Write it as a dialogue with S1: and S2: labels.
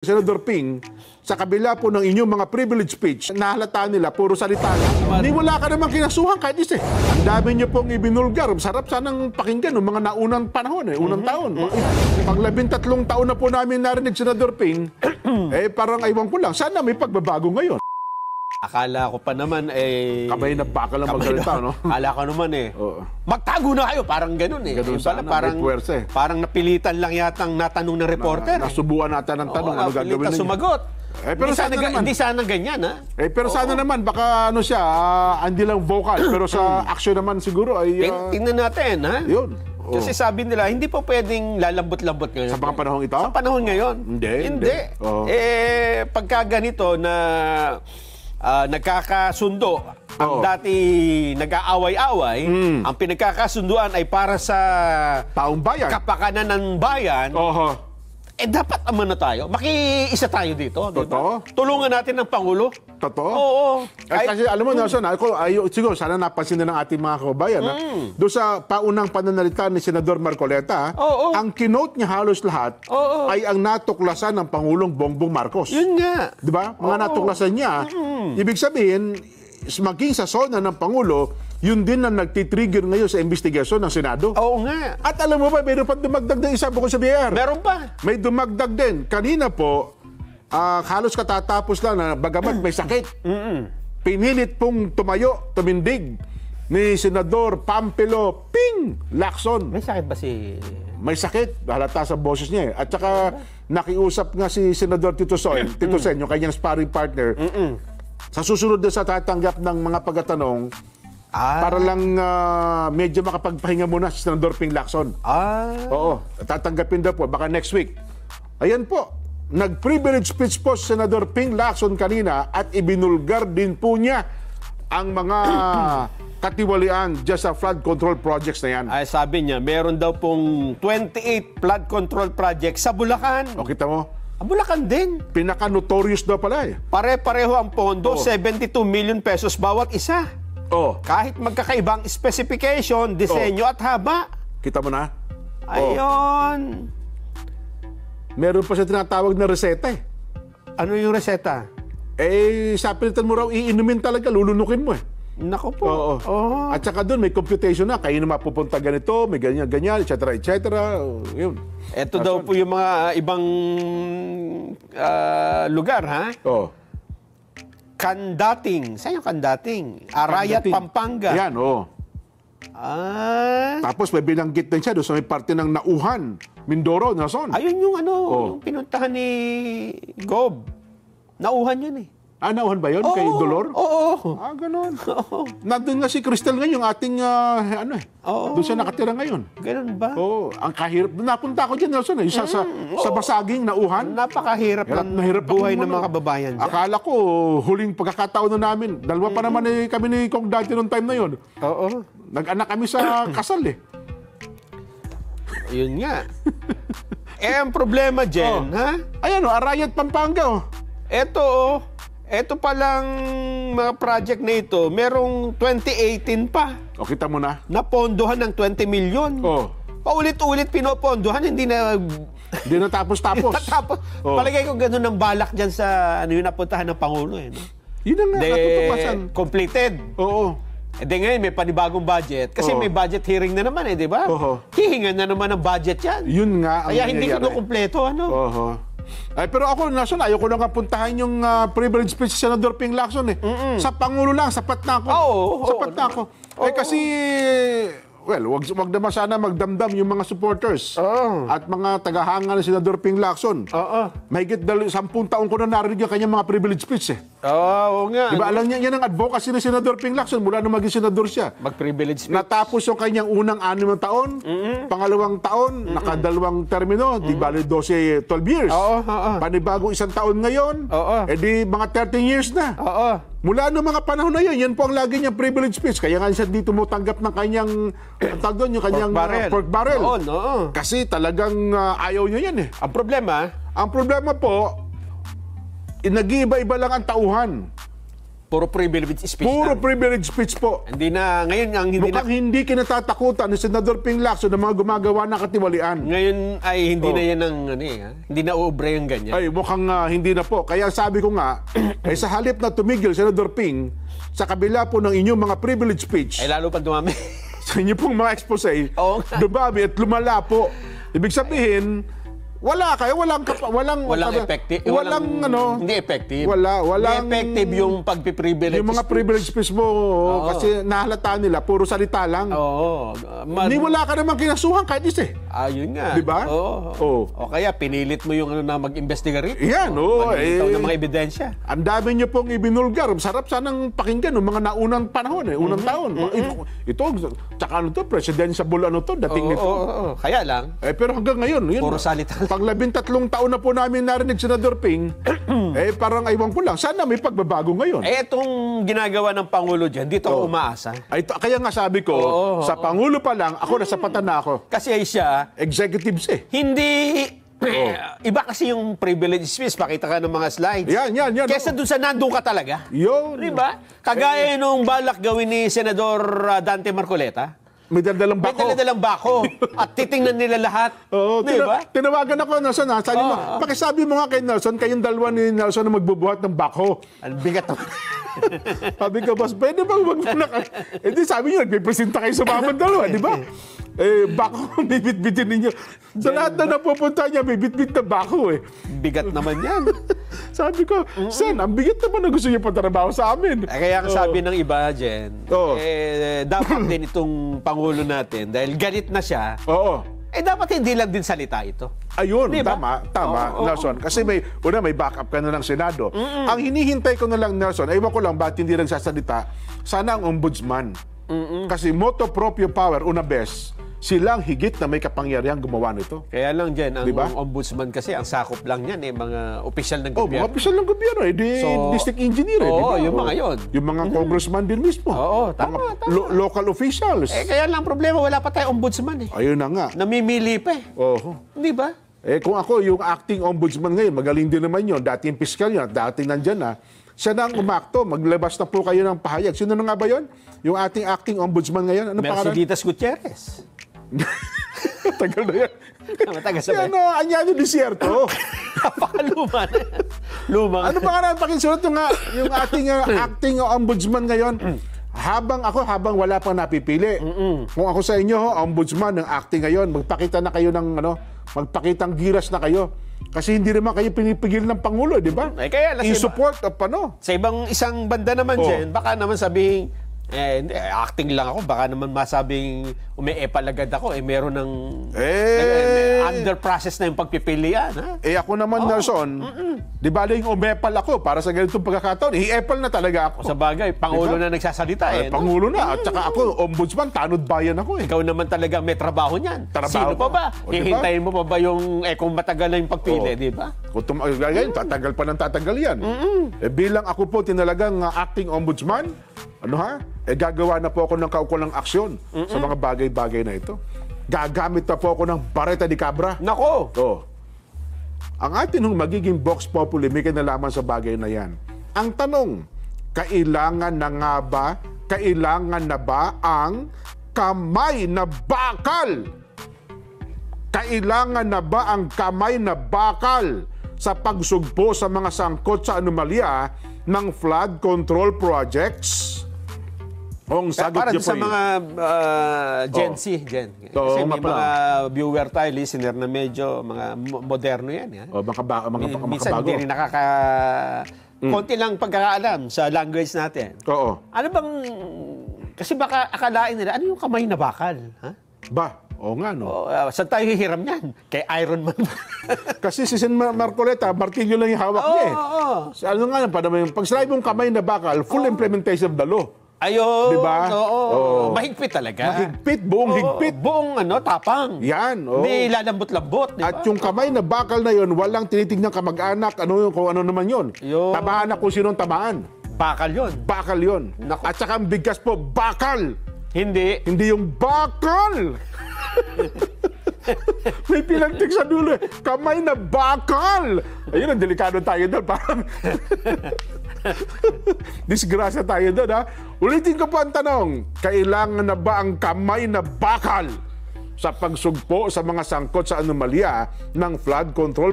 S1: Senador Ping, sa kabila po ng inyong mga privilege speech, nahalata nila, puro salita lang. Hindi wala ka namang kinasuhan kahit isa. Ang dami niyo pong ibinulgar. Sarap sanang pakinggan ng mga naunang panahon, unang taon. Pag 13 taon na po namin narinig, Senador Ping, parang aywan ko lang, sana may pagbabago ngayon.
S2: Akala ko pa naman
S1: Kamay na baka lang magsalita, no?
S2: Akala ko naman magtago na kayo, parang ganun
S1: Ganun sana,
S2: parang,
S1: may puwersa
S2: parang napilitan lang yatang natanong ng reporter.
S1: Nasubuan natin ng tanong, ano gagawin ninyo?
S2: Sumagot.
S1: Pero
S2: hindi sana ganyan, ha?
S1: Pero sana naman, baka ano siya, hindi lang vocal, pero sa action naman siguro ay...
S2: Tingnan natin, ha?
S1: Yun.
S2: Kasi sabi nila, hindi po pwedeng lalambot-lambot ngayon.
S1: Sa mga panahon ito?
S2: Sa panahon ngayon. Hindi. Pagka ganito na nagkakasundo, ang dati nag-aaway-away, ang pinagkakasunduan ay para sa
S1: taong bayan,
S2: kapakanan ng bayan, dapat naman na tayo. Makiisa tayo dito.
S1: Totoo.
S2: Diba? Tulungan natin ng Pangulo.
S1: Totoo.
S2: Oo.
S1: Kasi alam mo, Nelson, siguro sana napansin na ng ating mga kababayan. Doon sa paunang pananalita ni Senador Marcoleta, ang kinote niya halos lahat ay ang natuklasan ng Pangulong Bongbong Marcos.
S2: Yun nga.
S1: Di ba? Mga natuklasan niya. Ibig sabihin, maging sa sona ng Pangulo, yun din ang nagtitrigger ngayon sa investigasyon ng Senado.
S2: Oo nga.
S1: At alam mo ba, mayroon pa dumagdag ng isa bukod sa BIR.
S2: Meron pa.
S1: May dumagdag din. Kanina po, halos katatapos lang na bagamat may sakit. Pinilit pong tumindig ni Senador Pampilo Ping Lacson.
S2: May sakit ba si...
S1: May sakit, halata sa boses niya. At saka nakiusap nga si Senador Tito Sen, yung kanyang sparring partner, sa susunod na sa tatanggap ng mga pagtatanong, para lang medyo makapagpahinga muna si Senador Ping Lacson. Oo, tatanggapin daw po, baka next week. Ayan po, nag-privilege speech po si Senador Ping Lacson kanina at ibinulgar din po niya ang mga katiwalian dyan sa flood control projects na yan.
S2: Ay, sabi niya, meron daw pong 28 flood control projects sa Bulacan.
S1: O, kita mo?
S2: Bulacan din.
S1: Pinaka-notorious daw pala eh.
S2: Pare-pareho ang pondo, 72 million pesos bawat isa. Kahit magkakaibang specification, disenyo at haba.
S1: Kita mo na?
S2: Ayun.
S1: Meron pa siya tinatawag na reseta eh.
S2: Ano yung reseta?
S1: Sa pilitan mo raw, iinumin talaga, lulunukin mo eh.
S2: Nako po.
S1: At saka doon, may computation na. Kayo na mapupunta ganito, may ganyan, etc. Yun.
S2: Ito daw po yung mga ibang lugar, ha? Kandating. Saan yung Kandating? Arayat, Pampanga.
S1: Yan, Tapos may binanggit din siya doon sa may parte ng Nauhan, Mindoro, Nelson.
S2: Ayun yung yung pinuntahan ni Gob. Nauhan yun eh.
S1: Nauhan ba yun? Kay Dolor?
S2: Oo.
S1: Ganun. Nandun nga si Crystal ngayon, yung ating, doon siya nakatira ngayon.
S2: Ganun ba?
S1: Ang kahirap. Napunta ako dyan, Nelson, sa basaging Nauhan.
S2: Napakahirap ng buhay ng mga kababayan dyan.
S1: Akala ko, huling pagkakataon na namin. Dalawa pa naman kami ni Kong dati noong time na yun. Nag-anak kami sa kasal eh.
S2: Yun nga. Ang problema dyan, ha?
S1: Ayan Arayat, Pampanga.
S2: Ito palang mga project na ito, merong 2018 pa.
S1: Kita mo na?
S2: Napondohan ng 20 million. Paulit-ulit pinopondohan, hindi na
S1: tapos-tapos.
S2: Palagay ko ganun ang balak dyan sa yung napuntahan ng Pangulo. No?
S1: Yun na nga, natutupasan.
S2: Completed. Ngayon may panibagong budget. Kasi may budget hearing na naman di ba? Hihingan na naman ng budget yan.
S1: Yun nga ang
S2: kaya hindi ko kumpleto,
S1: pero ako, Nelson, ayoko na nga puntahan yung privilege speech si Senador Ping Lacson eh. Sa Pangulo lang, sapat na ako. Sapat na ako. Kasi, wag naman sana magdamdam yung mga supporters at mga tagahanga ni Senador Ping Lacson. Mahigit 10 taon ko na narinig yung kanyang mga privilege speech eh.
S2: Oo nga.
S1: Diba, alam niya, yan ang advocacy ni Senador Ping Lacson mula nung maging senador siya.
S2: Mag-privilege speech.
S1: Natapos yung kanyang unang 6 taon, pangalawang taon, nakadalawang termino, di bali 12 years. Panibagong 1 taon ngayon, di mga 13 years na. Mula noong mga panahon na yun, yan po ang lagi niyang privilege speech. Kaya nga siya dito mo tanggap ng kanyang, yung kanyang pork barrel. Kasi talagang ayaw niya yan eh.
S2: Ang problema
S1: po, nag-iiba-iba lang ang tauhan.
S2: Puro privilege speech
S1: Puro
S2: na.
S1: privilege speech po.
S2: Hindi na, ngayon ang hindi
S1: Mukhang
S2: na,
S1: hindi kinatatakutan ni Senador Ping Lacson ng mga gumagawa ng katiwalian.
S2: ngayon ay hindi na yan ang, hindi na uubra yung ganyan.
S1: Ay, mukhang hindi na po. Kaya sabi ko nga, sa halip na tumigil, Senador Ping, sa kabila po ng inyong mga privilege speech,
S2: Ay lalo pa dumami.
S1: sa inyong pong mga expose,
S2: Oo nga.
S1: dumami at lumala po. Ibig sabihin, walang
S2: effective. Hindi effective.
S1: Walang
S2: Hindi effective yung pagpiprivilege.
S1: yung mga privilege speech mo kasi nahalata nila puro salita lang.
S2: Oo.
S1: Hindi wala ka namang kinasuhan kahit isa.
S2: Ayun nga.
S1: Di ba?
S2: Oo.
S1: Oo.
S2: O kaya pinilit mo yung na mag-investiga rito.
S1: Yan, oo.
S2: Manilitaw ng mga ebidensya.
S1: Ang dami niyo pong ibinulgar. Sarap sanang pakinggan ng mga naunang panahon, unang taon. Ito, tsaka ano to, presidential ano to, dating nito.
S2: Oo. Kaya lang,
S1: Pero hanggang ngayon, yun.
S2: puro salita lang.
S1: Pag 13 taon na po namin narinig, Senador Ping, parang aywan ko lang. Sana may pagbabago ngayon.
S2: Itong ginagawa ng Pangulo dyan, dito ako umaasa.
S1: Kaya nga sabi ko, sa Pangulo pa lang, ako nasapatan na ako.
S2: Kasi ay siya,
S1: Executives
S2: hindi... Iba kasi yung privilege speech. Pakita ka ng mga slides.
S1: Yan.
S2: Kesa dun sa nandun ka talaga.
S1: Yun.
S2: Di ba? Kagaya nung balak gawin ni Senador Dante Marcoleta.
S1: May daldalang
S2: May
S1: bako.
S2: dala-dalang bako. At titingnan nila lahat.
S1: Oo,
S2: Di ba?
S1: tinawagan ako, Nelson. Sabi mo, pakisabi mo nga kay Nelson, kayong dalawa ni Nelson na magbubuhat ng bako.
S2: Ang bigat naman.
S1: Sabi ko, boss, pwede bang wag mo na kayo? Di sabi niyo, nagpipresenta kayo sa mga dalawa, di ba? Bako, bibit-bitin ninyo. Sa lahat na napupunta niya, may bit-bit na bako eh.
S2: Bigat naman yan.
S1: Sabi ko, Sen, ang bigat naman na gusto niyo patrabaho sa amin.
S2: Kaya ang sabi ng iba, Jen,
S1: Oo.
S2: dapat din itong Pangulo natin, dahil galit na siya,
S1: Oo.
S2: dapat hindi lang din salita ito.
S1: Ayun,
S2: Di ba?
S1: tama,
S2: Oo,
S1: Nelson. Kasi may backup ka na ng Senado. Ang hinihintay ko na lang, Nelson, aywan ko lang ba't hindi nagsasalita, sana ang ombudsman. Kasi moto proprio power, una best, silang higit na may kapangyarihang gumawa nito.
S2: Kaya lang dyan, ang
S1: Diba?
S2: ombudsman kasi, ang sakop lang yan, mga opisyal ng
S1: Mga
S2: gobyerno.
S1: opisyal ng gobyerno, district engineer, di ba?
S2: yung mga yun.
S1: Yung mga congressman din mismo.
S2: Oo, tama,
S1: Mga local officials.
S2: Kaya lang problema, wala pa tayong ombudsman eh.
S1: Ayun na nga.
S2: Namimili pa eh.
S1: Oo.
S2: Di ba?
S1: Kung ako, yung acting ombudsman ngayon, magaling din naman yun. Dating piskal yun, dating nandyan na. Siya na ang umakto, maglabas na po kayo ng pahayag. Sino na nga ba yun? Yung ating acting ombudsman ngayon? Ano pangalan?
S2: Mercedes Gutierrez.
S1: Tagal na yan.
S2: Matagal sa
S1: Yan o, Anyado Desierto.
S2: Napakaluma na. Luma.
S1: Ano pa nga pakinsunod yung ating acting ombudsman ngayon? Habang wala pang napipili. Kung ako sa inyo, ombudsman ng acting ngayon, magpakita na kayo ng magpakitang giras na kayo. Kasi hindi naman kayo pinipigil ng Pangulo, di ba?
S2: Kaya lang
S1: I-support of
S2: sa isang banda naman dyan, baka naman sabing, hindi, acting lang ako, baka naman masabing umi-epal agad ako, meron ng under process na yung pagpipilian. Ha?
S1: Ako naman, Nelson, di ba yung umepal ako para sa ganitong pagkakataon, i-epal na talaga ako.
S2: Sa bagay, Pangulo na nagsasalita
S1: Pangulo na, at saka ako, ombudsman, tanod bayan ako eh.
S2: Ikaw naman talaga may trabaho niyan. Sino pa ba? Hihintayin mo pa ba yung, kung matagal na yung pagpili, di ba?
S1: Kung tatagal pa ng tatagal yan. Bilang ako po tinalagang acting ombudsman, gagawa na po ako ng kaukulang aksyon sa mga bagay-bagay na ito. Gagamit na po ako ng bareta di cabra.
S2: Nako!
S1: Ang atin magiging Vox Populi may kinalaman sa bagay na yan. Ang tanong, kailangan na ba ang kamay na bakal? Kailangan na ba ang kamay na bakal sa pagsugpo sa mga sangkot sa anomalya ng flood control projects? Ang sagot
S2: para
S1: niyo po
S2: sa mga Gen Z, kasi may mga viewer tayo, listener na medyo mga moderno yan. Minsan
S1: bago.
S2: hindi rin konti lang pagkakaalam sa language natin.
S1: Oo.
S2: Ano bang, kasi baka akalain nila, ano yung kamay na bakal? Ha?
S1: Oo nga, no?
S2: Saan tayo hihiram yan? Kay Iron Man.
S1: Kasi si Sen Marcoleta, martilyo lang yung hawak niya eh. Ano nga, pag sinabi mong kamay na bakal, full implementation of the law.
S2: Ayun.
S1: Diba?
S2: Oo. Mahigpit talaga.
S1: Mahigpit, buong higpit.
S2: Buong tapang.
S1: Yan.
S2: Hindi lalambot-lambot. Diba?
S1: At yung kamay na bakal na yon, walang tinitignan kamag-anak, kung ano naman yon. Tamaan na kung sinong tamaan.
S2: Bakal yun.
S1: Bakal yon. At saka ang bigkas po, bakal.
S2: Hindi.
S1: Hindi yung bakal. May pinantik sa dulo. Kamay na bakal. Ayun, ang delikado tayo doon. Parang disgrasya tayo doon, ha? Ulitin ko po ang tanong. Kailangan na ba ang kamay na bakal sa pagsugpo sa mga sangkot sa anomalya ng flood control